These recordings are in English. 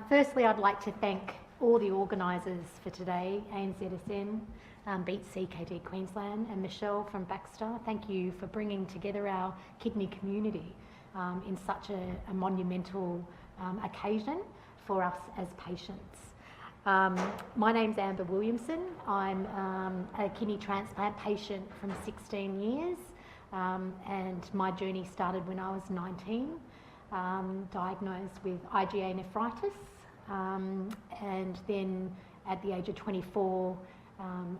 Firstly, I'd like to thank all the organisers for today, ANZSN, BEAT-CKD Queensland, and Michelle from Baxter. Thank you for bringing together our kidney community in such a monumental occasion for us as patients. My name's Amber Williamson. I'm a kidney transplant patient from 16 years, and my journey started when I was 19, diagnosed with IgA nephritis, and then at the age of 24,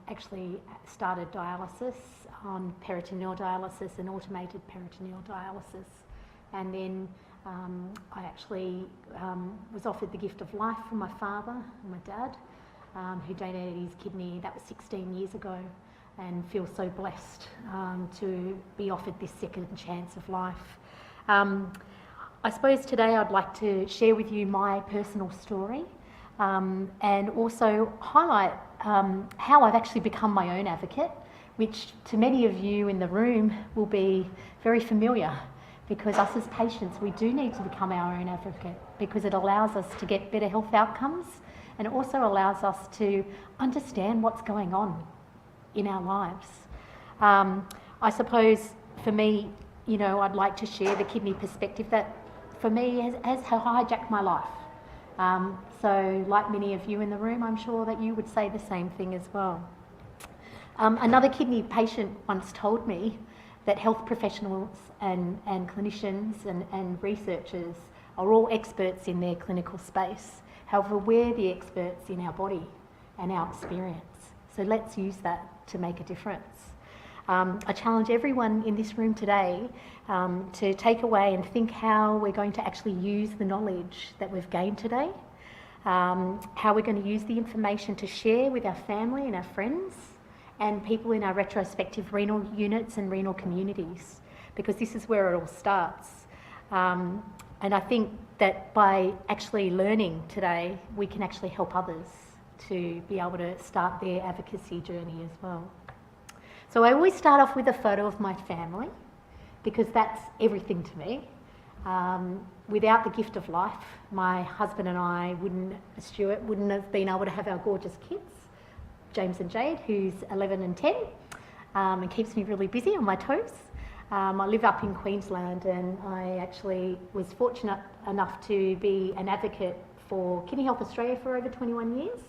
actually started dialysis on peritoneal dialysis and automated peritoneal dialysis. And then I actually was offered the gift of life from my father and my dad, who donated his kidney. That was 16 years ago, and feel so blessed to be offered this second chance of life. I suppose today I'd like to share with you my personal story and also highlight how I've actually become my own advocate, which to many of you in the room will be very familiar, because us as patients, we do need to become our own advocate because it allows us to get better health outcomes, and it also allows us to understand what's going on in our lives. I suppose for me, you know, I'd like to share the kidney perspective that for me has hijacked my life. So like many of you in the room, I'm sure that you would say the same thing as well. Another kidney patient once told me that health professionals and clinicians and researchers are all experts in their clinical space. However, we're the experts in our body and our experience. So let's use that to make a difference. I challenge everyone in this room today to take away and think how we're going to actually use the knowledge that we've gained today, how we're going to use the information to share with our family and our friends and people in our retrospective renal units and renal communities, because this is where it all starts. And I think that by actually learning today, we can actually help others to be able to start their advocacy journey as well. So I always start off with a photo of my family, because that's everything to me. Without the gift of life, my husband and I Stuart wouldn't have been able to have our gorgeous kids, James and Jade, who's 11 and 10, and keeps me really busy on my toes. I live up in Queensland, and I actually was fortunate enough to be an advocate for Kidney Health Australia for over 21 years.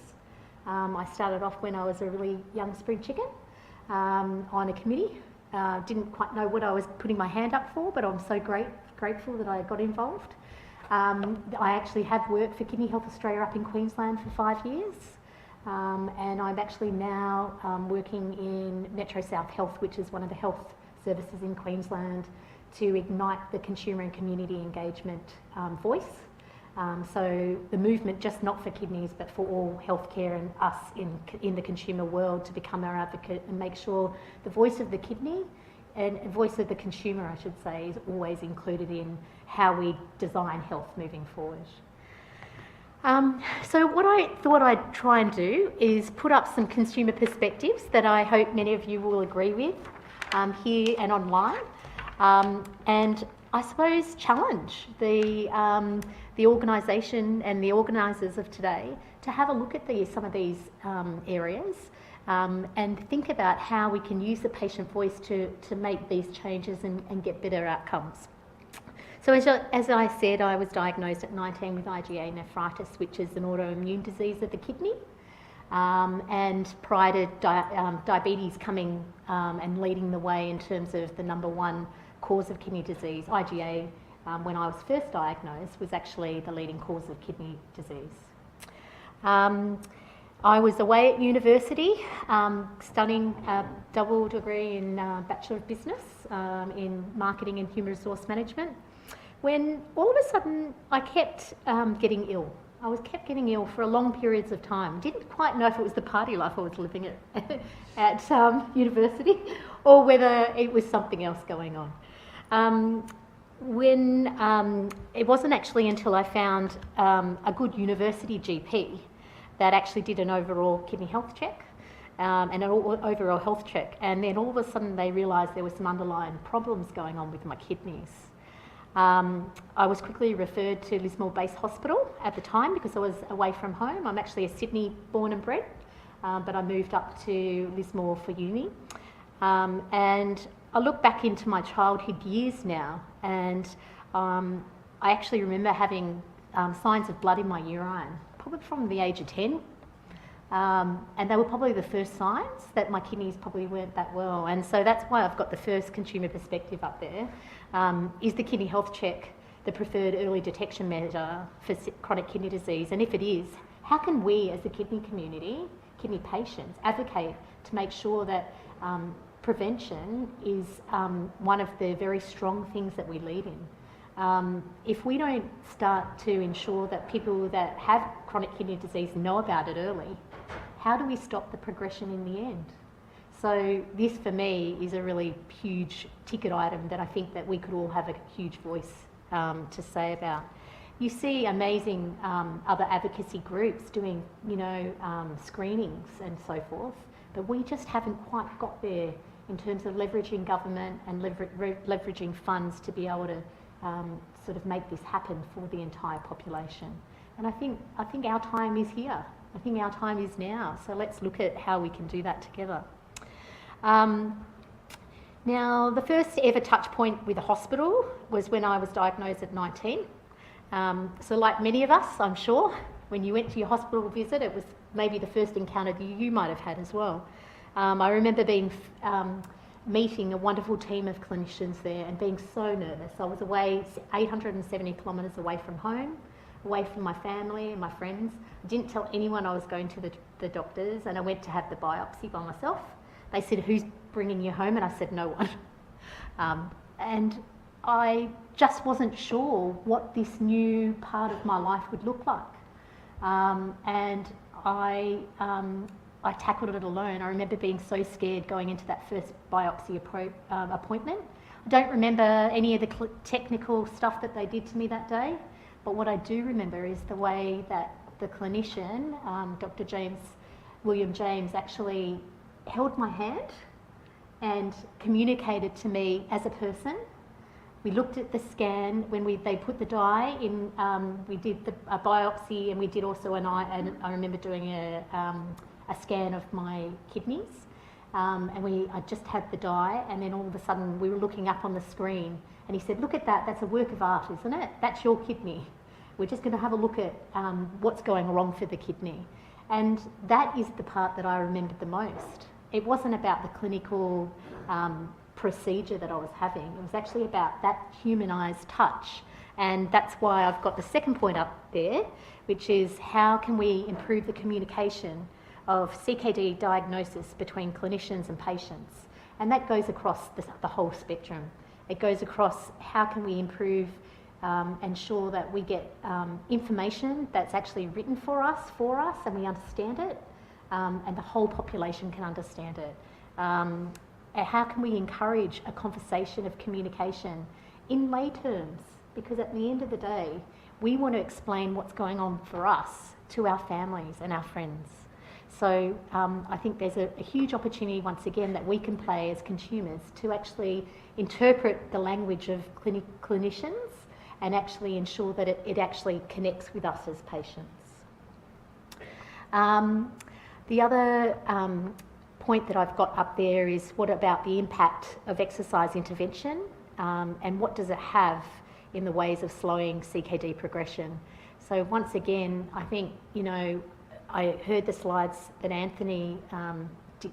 I started off when I was a really young spring chicken on a committee. Didn't quite know what I was putting my hand up for, but I'm so grateful that I got involved. I actually have worked for Kidney Health Australia up in Queensland for 5 years. And I'm actually now working in Metro South Health, which is one of the health services in Queensland, to ignite the consumer and community engagement voice. So the movement, just not for kidneys, but for all healthcare and us in the consumer world, to become our advocate and make sure the voice of the kidney and voice of the consumer, I should say, is always included in how we design health moving forward. So what I thought I'd try and do is put up some consumer perspectives that I hope many of you will agree with here and online, and I suppose challenge the organisation and the organisers of today to have a look at some of these areas and think about how we can use the patient voice to make these changes and get better outcomes. So as I said, I was diagnosed at 19 with IgA nephritis, which is an autoimmune disease of the kidney. And prior to diabetes coming and leading the way in terms of the #1 cause of kidney disease, IgA, when I was first diagnosed, was actually the leading cause of kidney disease. I was away at university studying a double degree in Bachelor of Business in Marketing and Human Resource Management, when all of a sudden I kept getting ill. I kept getting ill for long periods of time. Didn't quite know if it was the party life I was living at university or whether it was something else going on. It wasn't actually until I found a good university GP that actually did an overall kidney health check and an overall health check, and then all of a sudden they realised there were some underlying problems going on with my kidneys. I was quickly referred to Lismore Base Hospital at the time because I was away from home. I'm actually a Sydney born and bred, but I moved up to Lismore for uni. And I look back into my childhood years now, and I actually remember having signs of blood in my urine, probably from the age of 10. And they were probably the first signs that my kidneys probably weren't that well. And so that's why I've got the first consumer perspective up there. Is the kidney health check the preferred early detection measure for chronic kidney disease? And if it is, how can we as a kidney community, kidney patients, advocate to make sure that prevention is one of the very strong things that we lead in? If we don't start to ensure that people that have chronic kidney disease know about it early, how do we stop the progression in the end? So this for me is a really huge ticket item that I think that we could all have a huge voice to say about. You see amazing other advocacy groups doing, screenings and so forth, but we just haven't quite got there in terms of leveraging government and leveraging funds to be able to sort of make this happen for the entire population. And I think our time is here. I think our time is now. So let's look at how we can do that together. Now, the first ever touch point with a hospital was when I was diagnosed at 19. So like many of us, I'm sure, when you went to your hospital visit, it was maybe the first encounter you might have had as well. I remember meeting a wonderful team of clinicians there and being so nervous. I was away 870 kilometres away from home, away from my family and my friends. I didn't tell anyone I was going to the doctors, and I went to have the biopsy by myself. They said, "Who's bringing you home?" And I said, "No one." And I just wasn't sure what this new part of my life would look like. And I tackled it alone. I remember being so scared going into that first biopsy appointment. I don't remember any of the technical stuff that they did to me that day, but what I do remember is the way that the clinician, Dr. William James, actually held my hand and communicated to me as a person. We looked at the scan when they put the dye in. We did a biopsy, and we did also I remember doing a scan of my kidneys, and I just had the dye, and then all of a sudden we were looking up on the screen, and he said, "Look at that, that's a work of art, isn't it? That's your kidney. We're just going to have a look at what's going wrong for the kidney." And that is the part that I remembered the most. It wasn't about the clinical procedure that I was having. It was actually about that humanised touch. And that's why I've got the second point up there, which is how can we improve the communication of CKD diagnosis between clinicians and patients. And that goes across the whole spectrum. It goes across how can we improve, ensure that we get information that's actually written for us, and we understand it, and the whole population can understand it. How can we encourage a conversation of communication in lay terms? Because at the end of the day, we want to explain what's going on for us to our families and our friends. So I think there's a huge opportunity once again that we can play as consumers to actually interpret the language of clinicians and actually ensure that it actually connects with us as patients. The other point that I've got up there is what about the impact of exercise intervention, and what does it have in the ways of slowing CKD progression? So once again, I think, I heard the slides that Anthony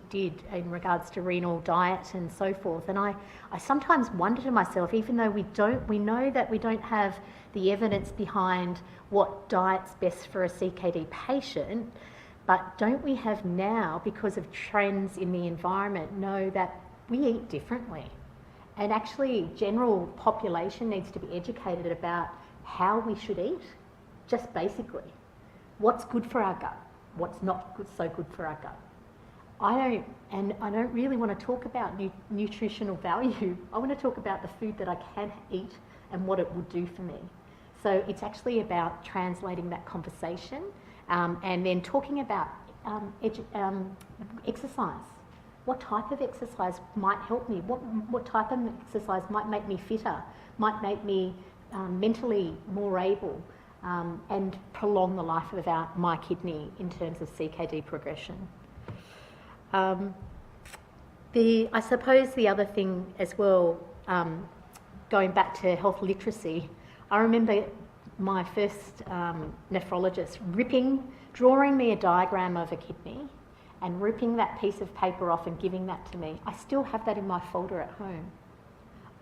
did in regards to renal diet and so forth, and I sometimes wonder to myself, even though we know that we don't have the evidence behind what diet's best for a CKD patient, but don't we have now, because of trends in the environment, know that we eat differently? And actually, general population needs to be educated about how we should eat, just basically. What's good for our gut? What's not so good for our gut? I don't really want to talk about nutritional value. I want to talk about the food that I can eat and what it would do for me. So it's actually about translating that conversation, and then talking about exercise. What type of exercise might help me? What type of exercise might make me fitter, might make me mentally more able and prolong the life of my kidney in terms of CKD progression. I suppose the other thing as well, going back to health literacy, I remember my first nephrologist drawing me a diagram of a kidney and ripping that piece of paper off and giving that to me. I still have that in my folder at home.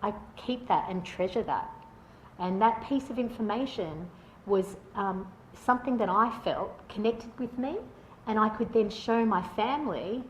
I keep that and treasure that. And that piece of information was something that I felt connected with me, and I could then show my family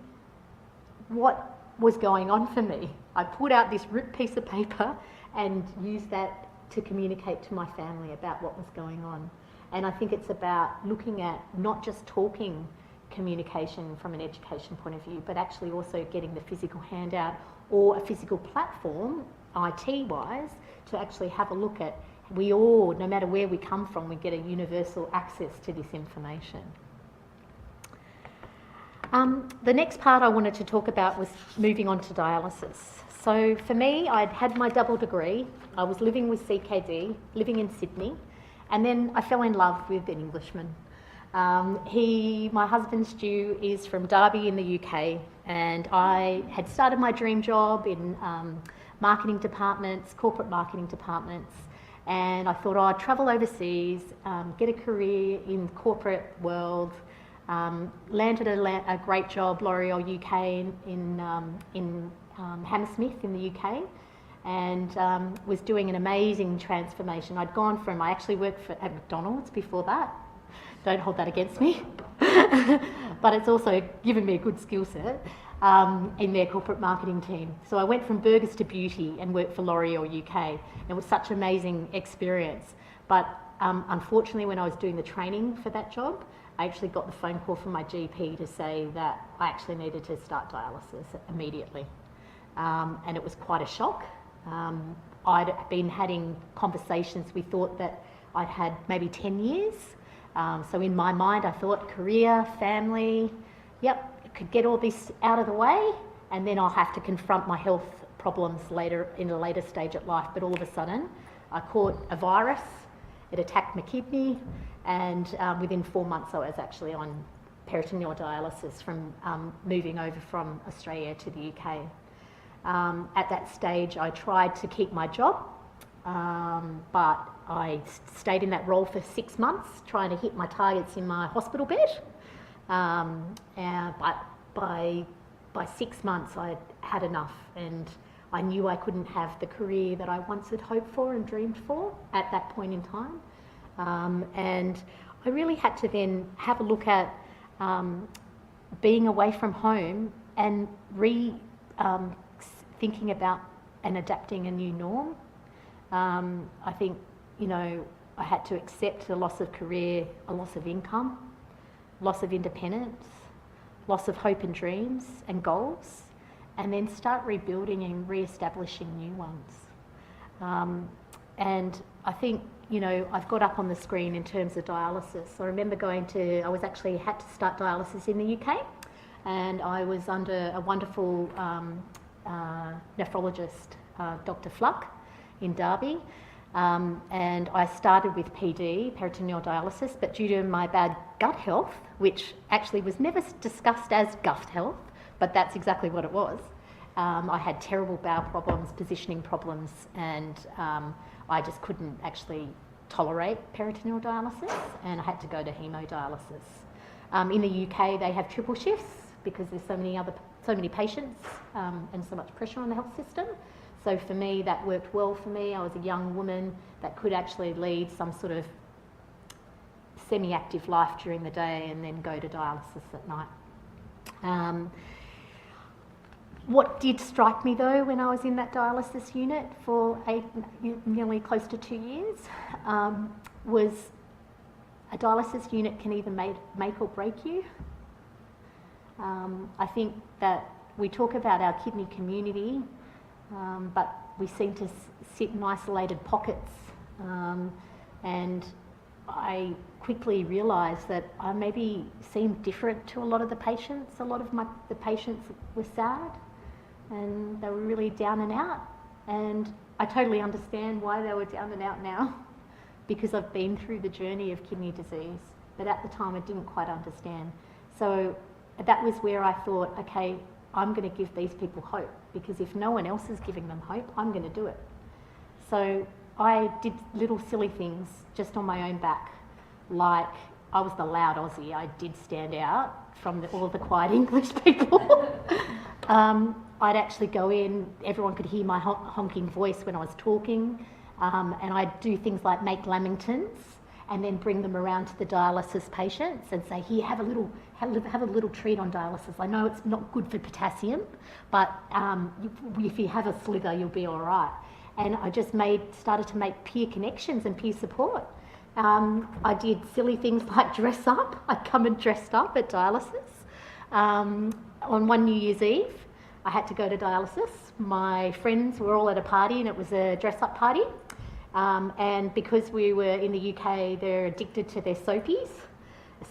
what was going on for me. I pulled out this ripped piece of paper and used that to communicate to my family about what was going on. And I think it's about looking at not just talking communication from an education point of view, but actually also getting the physical handout or a physical platform, IT-wise, to actually have a look at. We all, no matter where we come from, we get a universal access to this information. The next part I wanted to talk about was moving on to dialysis. So for me, I'd had my double degree. I was living with CKD, living in Sydney, and then I fell in love with an Englishman. My husband Stu is from Derby in the UK, and I had started my dream job in marketing departments, corporate marketing departments, and I thought I'd travel overseas, get a career in the corporate world, landed a great job, L'Oreal UK in Hammersmith in the UK, and was doing an amazing transformation. I actually worked at McDonald's before that. Don't hold that against me. But it's also given me a good skill set in their corporate marketing team. So I went from burgers to beauty and worked for L'Oreal UK. It was such an amazing experience. But unfortunately, when I was doing the training for that job, I actually got the phone call from my GP to say that I actually needed to start dialysis immediately. And it was quite a shock. I'd been having conversations. We thought that I'd had maybe 10 years. So in my mind, I thought career, family, could get all this out of the way, and then I'll have to confront my health problems later in a later stage of life. But all of a sudden, I caught a virus. It attacked my kidney, and within 4 months, I was actually on peritoneal dialysis from moving over from Australia to the UK. At that stage, I tried to keep my job, but I stayed in that role for 6 months, trying to hit my targets in my hospital bed. But by 6 months, I'd had enough, and I knew I couldn't have the career that I once had hoped for and dreamed for at that point in time. And I really had to then have a look at being away from home and thinking about and adapting a new norm. I think, I had to accept a loss of career, a loss of income, loss of independence, loss of hope and dreams and goals, and then start rebuilding and re-establishing new ones. And I think, I've got up on the screen in terms of dialysis. I remember had to start dialysis in the UK, and I was under a wonderful nephrologist, Dr. Fluck, in Derby. And I started with PD, peritoneal dialysis, but due to my bad gut health, which actually was never discussed as gut health, but that's exactly what it was. I had terrible bowel problems, positioning problems, and I just couldn't actually tolerate peritoneal dialysis, and I had to go to hemodialysis. In the UK, they have triple shifts because there's so many patients and so much pressure on the health system. So for me, that worked well for me. I was a young woman that could actually lead some sort of semi-active life during the day and then go to dialysis at night. What did strike me though when I was in that dialysis unit for nearly close to 2 years was a dialysis unit can either make or break you. I think that we talk about our kidney community, but we seem to sit in isolated pockets, and I quickly realised that I maybe seemed different to a lot of the patients. A lot of the patients were sad, and they were really down and out, and I totally understand why they were down and out now, because I've been through the journey of kidney disease, but at the time I didn't quite understand. So that was where I thought, okay, I'm going to give these people hope, because if no one else is giving them hope, I'm going to do it. So I did little silly things just on my own back, like I was the loud Aussie. I did stand out from all of the quiet English people. I'd actually go in, everyone could hear my honking voice when I was talking, and I'd do things like make lamingtons and then bring them around to the dialysis patients and say, here, have a little treat on dialysis. I know it's not good for potassium, but if you have a slither, you'll be all right. And I just started to make peer connections and peer support. I did silly things like dress up. I'd come and dressed up at dialysis. On one New Year's Eve, I had to go to dialysis. My friends were all at a party and it was a dress-up party. And because we were in the UK, they're addicted to their soapies.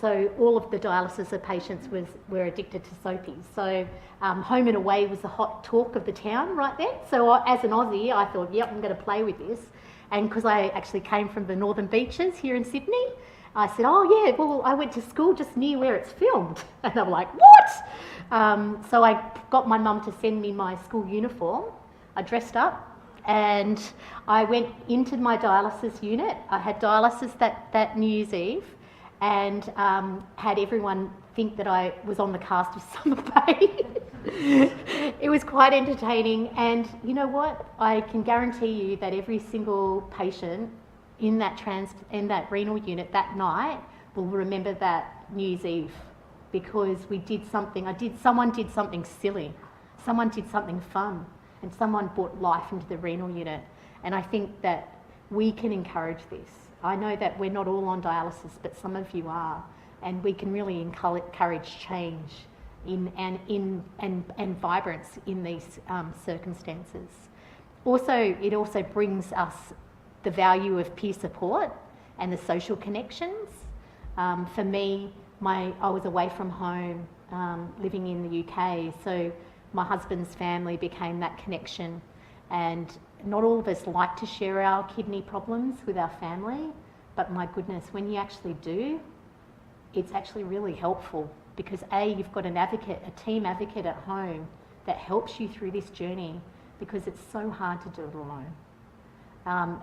So all of the dialysis patients were addicted to soapies. So home and away was the hot talk of the town right then. So as an Aussie, I thought, yep, I'm going to play with this. And because I actually came from the Northern Beaches here in Sydney, I said, oh yeah, well, I went to school just near where it's filmed. And they were like, what? So I got my mum to send me my school uniform. I dressed up and I went into my dialysis unit. I had dialysis that New Year's Eve and had everyone think that I was on the cast of Summer Bay. It was quite entertaining, and you know what? I can guarantee you that every single patient in that renal unit that night will remember that New Year's Eve, because someone did something silly, someone did something fun, and someone brought life into the renal unit. And I think that we can encourage this. I know that we're not all on dialysis, but some of you are, and we can really encourage change and vibrance in these circumstances. It also brings us the value of peer support and the social connections. For me, I was away from home, living in the UK, so my husband's family became that connection. And not all of us like to share our kidney problems with our family, but my goodness, when you actually do, it's actually really helpful, because you've got a team advocate at home that helps you through this journey, because it's so hard to do it alone.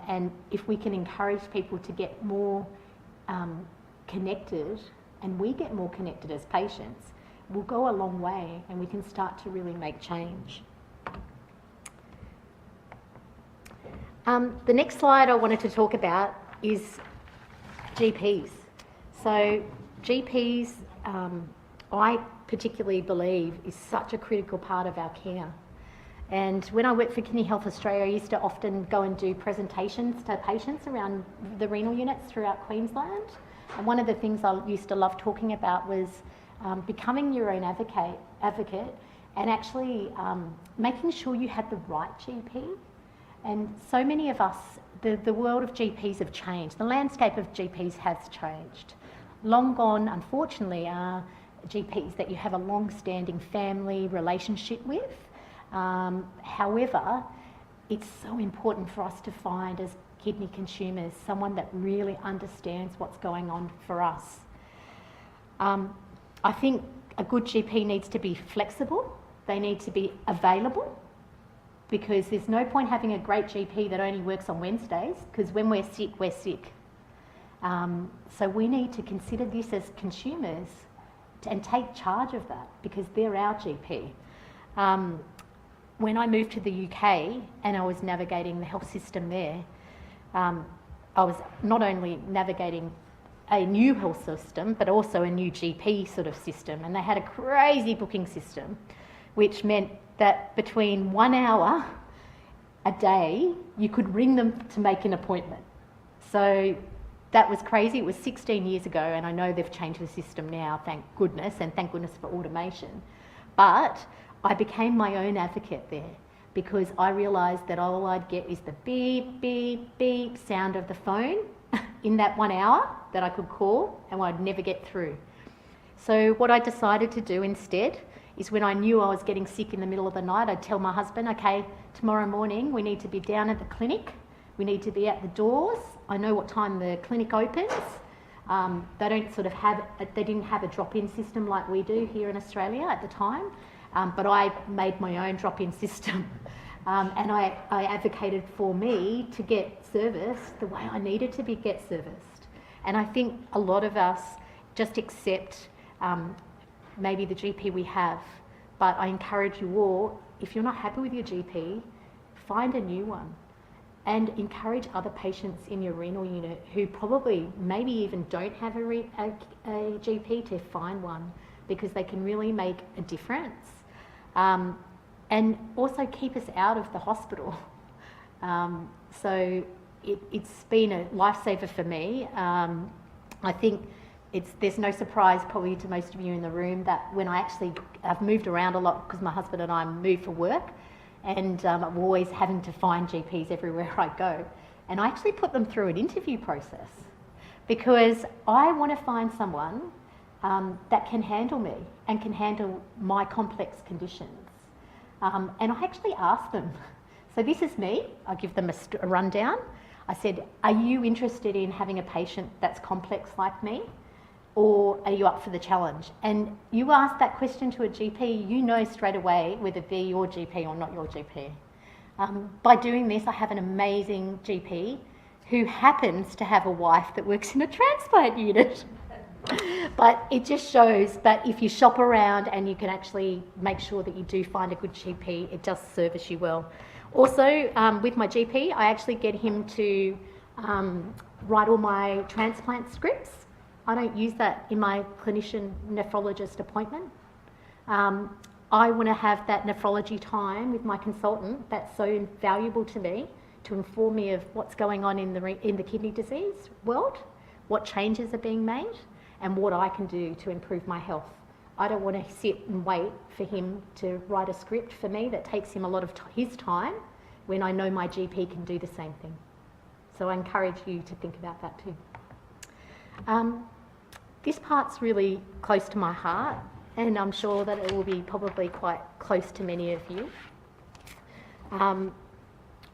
And if we can encourage people to get more connected, and we get more connected as patients, we'll go a long way and we can start to really make change. The next slide I wanted to talk about is GPs. So GPs, I particularly believe, is such a critical part of our care. And when I worked for Kidney Health Australia, I used to often go and do presentations to patients around the renal units throughout Queensland. And one of the things I used to love talking about was becoming your own advocate and actually making sure you had the right GP. And so many of us, the world of GPs have changed. The landscape of GPs has changed. Long gone, unfortunately, are GPs that you have a long-standing family relationship with. However, it's so important for us to find, as kidney consumers, someone that really understands what's going on for us. I think a good GP needs to be flexible. They need to be available, because there's no point having a great GP that only works on Wednesdays, because when we're sick, we're sick. So we need to consider this as consumers and take charge of that, because they're our GP. When I moved to the UK and I was navigating the health system there, I was not only navigating a new health system, but also a new GP sort of system. And they had a crazy booking system, which meant that between 1 hour a day, you could ring them to make an appointment. So that was crazy. It was 16 years ago, and I know they've changed the system now, thank goodness, and thank goodness for automation. But I became my own advocate there, because I realised that all I'd get is the beep, beep, beep sound of the phone in that 1 hour that I could call, and I'd never get through. So what I decided to do instead is when I knew I was getting sick in the middle of the night, I'd tell my husband, okay, tomorrow morning we need to be down at the clinic, we need to be at the doors, I know what time the clinic opens. They don't sort of they didn't have a drop-in system like we do here in Australia at the time, but I made my own drop-in system. And I advocated for me to get serviced the way I needed to get serviced. And I think a lot of us just accept maybe the GP we have, but I encourage you all, if you're not happy with your GP, find a new one and encourage other patients in your renal unit who probably maybe even don't have a GP to find one, because they can really make a difference. And also keep us out of the hospital. So it's been a lifesaver for me. I think there's no surprise probably to most of you in the room that when I've moved around a lot because my husband and I move for work, and I'm always having to find GPs everywhere I go. And I actually put them through an interview process because I want to find someone that can handle me and can handle my complex conditions. And I actually asked them, so this is me, I give them a rundown. I said, are you interested in having a patient that's complex like me? Or are you up for the challenge? And you ask that question to a GP, you know straight away whether they're your GP or not your GP. By doing this, I have an amazing GP who happens to have a wife that works in a transplant unit. But it just shows that if you shop around and you can actually make sure that you do find a good GP, it does service you well. Also, with my GP, I actually get him to write all my transplant scripts. I don't use that in my clinician nephrologist appointment. I want to have that nephrology time with my consultant. That's so valuable to me, to inform me of what's going on in the kidney disease world, what changes are being made, and what I can do to improve my health. I don't want to sit and wait for him to write a script for me that takes him a lot of his time when I know my GP can do the same thing. So I encourage you to think about that too. This part's really close to my heart, and I'm sure that it will be probably quite close to many of you. I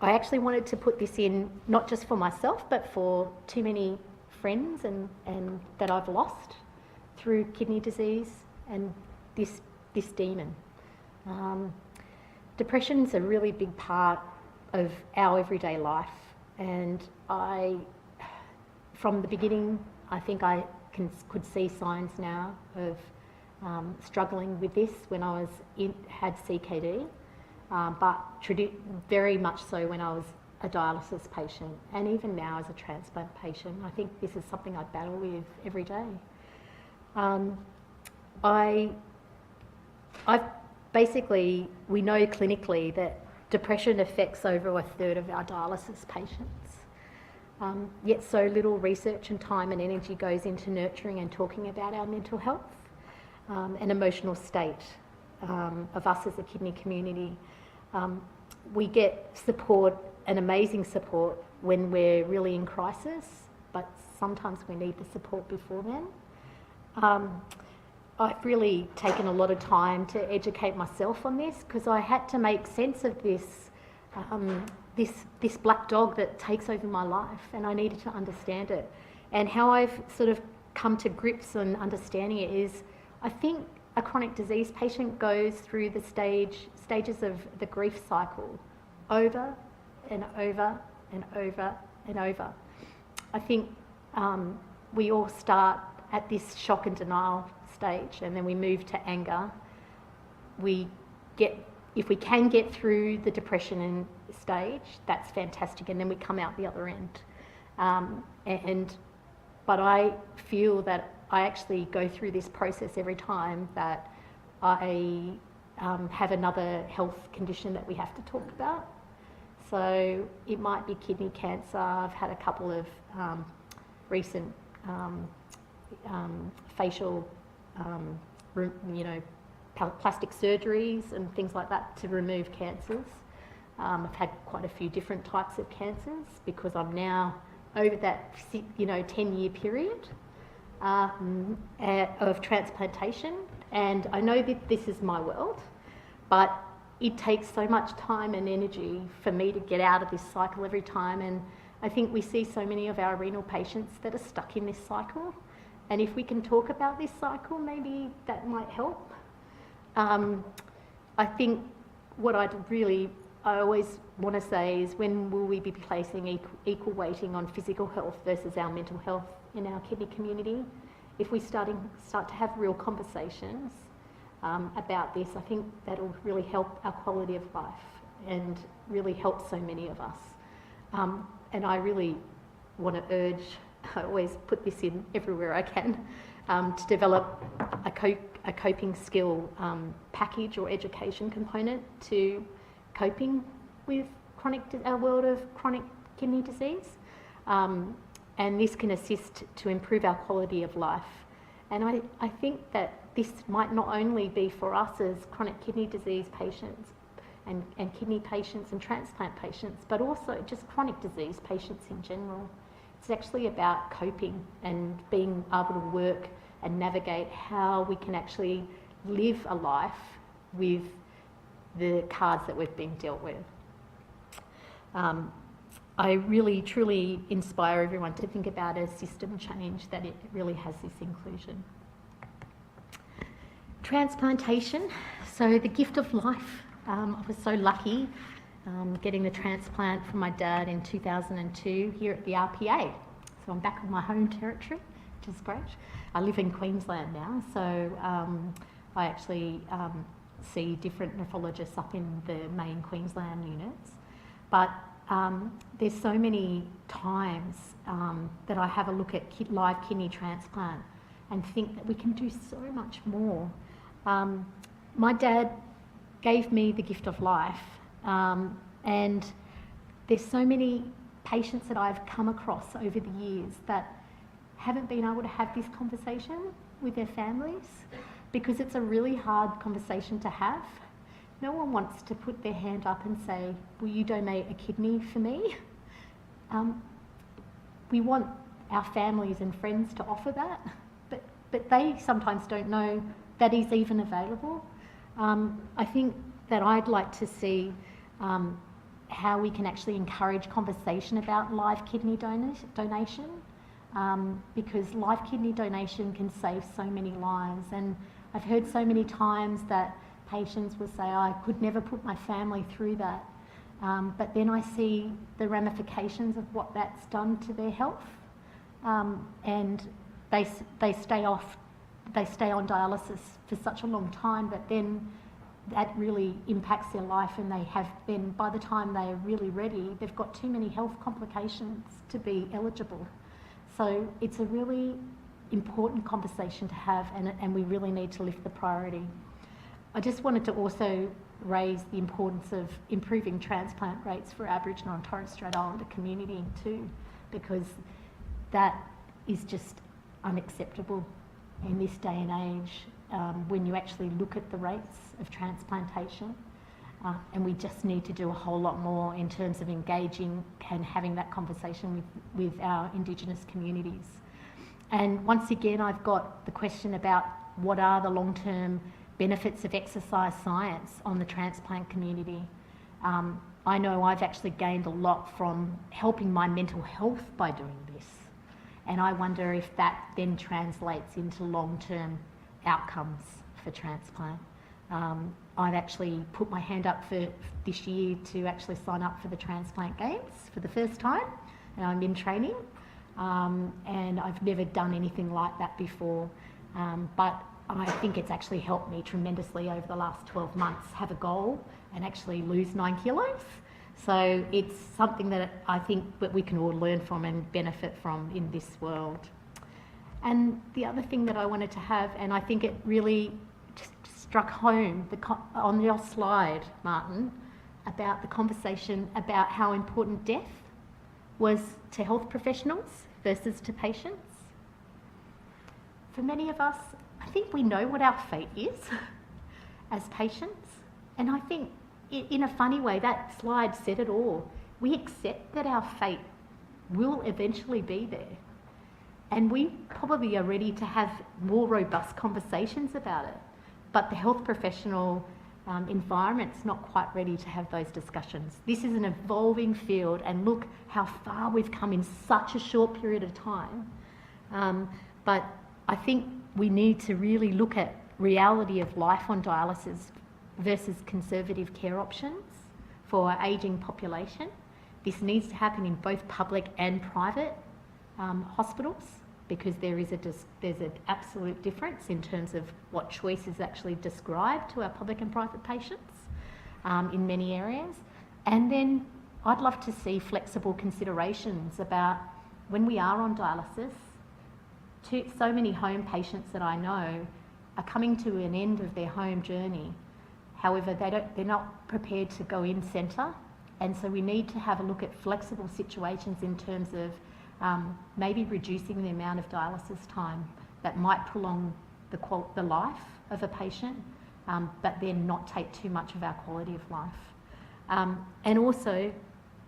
actually wanted to put this in not just for myself, but for too many friends and that I've lost through kidney disease and this demon. Depression is a really big part of our everyday life, and from the beginning, I think I could see signs now of struggling with this when I had CKD, but very much so when I was a dialysis patient, and even now as a transplant patient. I think this is something I battle with every day. We know clinically that depression affects over 1/3 of our dialysis patients. Yet so little research and time and energy goes into nurturing and talking about our mental health and emotional state of us as a kidney community. We get support, and amazing support, when we're really in crisis, but sometimes we need the support before then. I've really taken a lot of time to educate myself on this, because I had to make sense of this black dog that takes over my life, and I needed to understand it. And how I've sort of come to grips and understanding it is, I think a chronic disease patient goes through the stages of the grief cycle over and over and over and over. I think we all start at this shock and denial stage, and then we move to anger. If we can get through the depression stage, that's fantastic, and then we come out the other end. But I feel that I actually go through this process every time that I have another health condition that we have to talk about. So it might be kidney cancer. I've had a couple of recent facial, plastic surgeries and things like that to remove cancers. I've had quite a few different types of cancers because I'm now over that 10-year period of transplantation, And I know that this is my world, but it takes so much time and energy for me to get out of this cycle every time. And I think we see so many of our renal patients that are stuck in this cycle. And if we can talk about this cycle, maybe that might help. I think what I always want to say is, when will we be placing equal weighting on physical health versus our mental health in our kidney community? If we start to have real conversations about this, I think that'll really help our quality of life and really help so many of us. And I really want to urge, I always put this in everywhere I can, to develop a coping skill package or education component to coping with our world of chronic kidney disease. And this can assist to improve our quality of life. And I think that this might not only be for us as chronic kidney disease patients and kidney patients and transplant patients, but also just chronic disease patients in general. It's actually about coping and being able to work and navigate how we can actually live a life with the cards that we've been dealt with. I really, truly inspire everyone to think about a system change that it really has this inclusion. Transplantation, so the gift of life. I was so lucky getting the transplant from my dad in 2002 here at the RPA. So I'm back on my home territory, which is great. I live in Queensland now, so I actually see different nephrologists up in the main Queensland units. But there's so many times that I have a look at live kidney transplant and think that we can do so much more. My dad gave me the gift of life, and there's so many patients that I've come across over the years that haven't been able to have this conversation with their families because it's a really hard conversation to have. No one wants to put their hand up and say, will you donate a kidney for me? We want our families and friends to offer that, but they sometimes don't know that is even available. I think that I'd like to see how we can actually encourage conversation about live kidney donation, because live kidney donation can save so many lives. And I've heard so many times that patients will say, I could never put my family through that. But then I see the ramifications of what that's done to their health. And they stay on dialysis for such a long time, but then that really impacts their life, and they have then, by the time they are really ready, they've got too many health complications to be eligible. So it's a really important conversation to have, and we really need to lift the priority. I just wanted to also raise the importance of improving transplant rates for Aboriginal and Torres Strait Islander community too, because that is just unacceptable in this day and age when you actually look at the rates of transplantation. And we just need to do a whole lot more in terms of engaging and having that conversation with our Indigenous communities. And once again, I've got the question about what are the long-term benefits of exercise science on the transplant community. I know I've actually gained a lot from helping my mental health by doing this. And I wonder if that then translates into long-term outcomes for transplant. I've actually put my hand up for this year to actually sign up for the Transplant Games for the first time, and I'm in training. And I've never done anything like that before. But I think it's actually helped me tremendously over the last 12 months have a goal and actually lose 9 kilos. So it's something that I think that we can all learn from and benefit from in this world. And the other thing that I wanted to have, and I think it really just struck home on your slide, Martin, about the conversation about how important death was to health professionals versus to patients. For many of us, I think we know what our fate is as patients. And I think in a funny way, that slide said it all. We accept that our fate will eventually be there. And we probably are ready to have more robust conversations about it. but the health professional environment's not quite ready to have those discussions. This is an evolving field, and look how far we've come in such a short period of time. But I think we need to really look at reality of life on dialysis versus conservative care options for our ageing population. This needs to happen in both public and private hospitals, because there's an absolute difference in terms of what choice is actually described to our public and private patients in many areas. And then I'd love to see flexible considerations about when we are on dialysis. So many home patients that I know are coming to an end of their home journey. However, they're not prepared to go in centre, and so we need to have a look at flexible situations in terms of maybe reducing the amount of dialysis time that might prolong the life of a patient, but then not take too much of our quality of life. And also,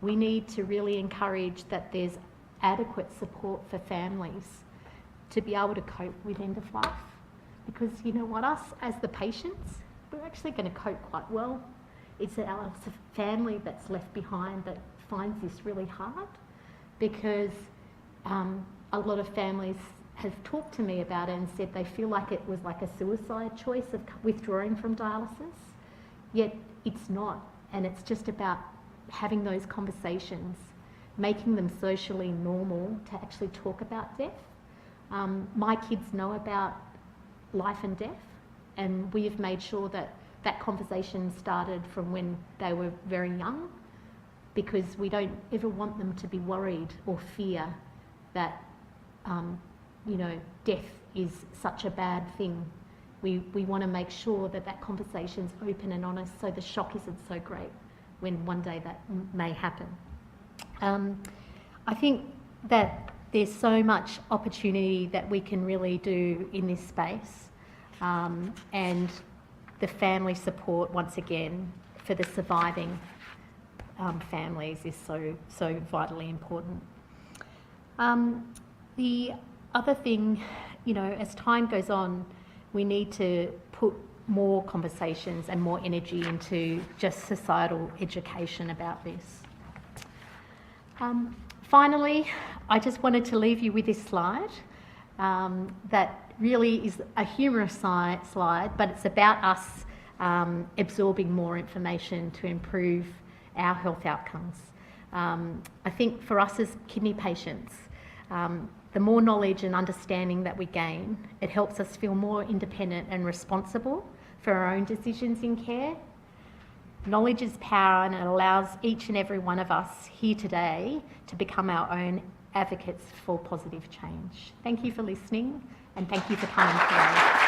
we need to really encourage that there's adequate support for families to be able to cope with end of life. Because you know what, us as the patients, we're actually going to cope quite well. It's our family that's left behind that finds this really hard, because a lot of families have talked to me about it and said they feel like it was like a suicide choice of withdrawing from dialysis, yet it's not. And it's just about having those conversations, making them socially normal to actually talk about death. My kids know about life and death, and we have made sure that that conversation started from when they were very young, because we don't ever want them to be worried or fear that death is such a bad thing. We want to make sure that that conversation's open and honest, so the shock isn't so great when one day that may happen. I think that there's so much opportunity that we can really do in this space, and the family support, once again, for the surviving families is so vitally important. The other thing, as time goes on, we need to put more conversations and more energy into just societal education about this. Finally, I just wanted to leave you with this slide that really is a humorous slide, but it's about us absorbing more information to improve our health outcomes. I think for us as kidney patients, the more knowledge and understanding that we gain, it helps us feel more independent and responsible for our own decisions in care. Knowledge is power, and it allows each and every one of us here today to become our own advocates for positive change. Thank you for listening, and thank you for coming today.